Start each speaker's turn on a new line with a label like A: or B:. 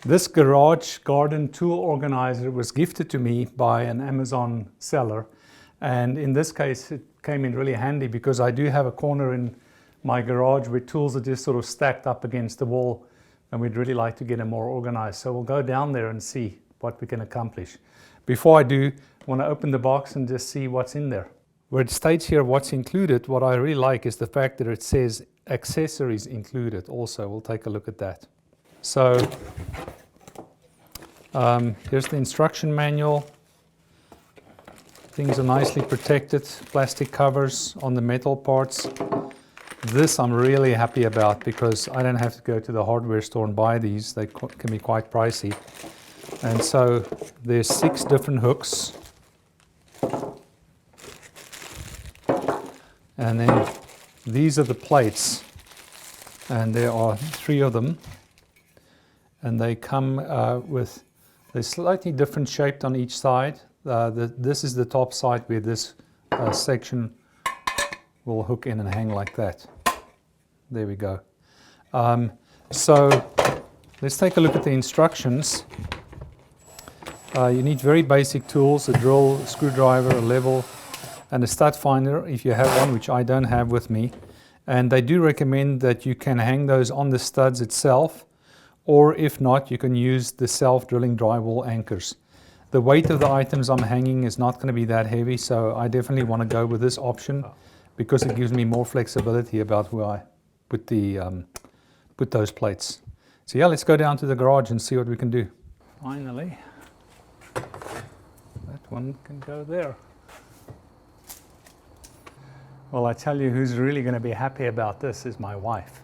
A: This garage garden tool organizer was gifted to me by an Amazon seller, and in this case it came in really handy because I do have a corner in my garage where tools are just sort of stacked up against the wall, and we'd really like to get them more organized. So we'll go down there and see what we can accomplish. Before I do, I want to open the box and just see what's in there. Where it states here what's included, what I really like is the fact that it says accessories included also. We'll take a look at that. So here's the instruction manual. Things are nicely protected, plastic covers on the metal parts. This I'm really happy about because I don't have to go to the hardware store and buy these. They can be quite pricey. And so there's 6 different hooks. And then these are the plates. And there are 3 of them. And they come they're slightly different shaped on each side. This is the top side where this section will hook in and hang like that. There we go. So let's take a look at the instructions. You need very basic tools, a drill, a screwdriver, a level, and a stud finder if you have one, which I don't have with me. And they do recommend that you can hang those on the studs itself, or if not, you can use the self-drilling drywall anchors. The weight of the items I'm hanging is not going to be that heavy, so I definitely want to go with this option because it gives me more flexibility about where I put those plates. So yeah, let's go down to the garage and see what we can do. Finally, that one can go there. Well, I tell you who's really going to be happy about this is my wife.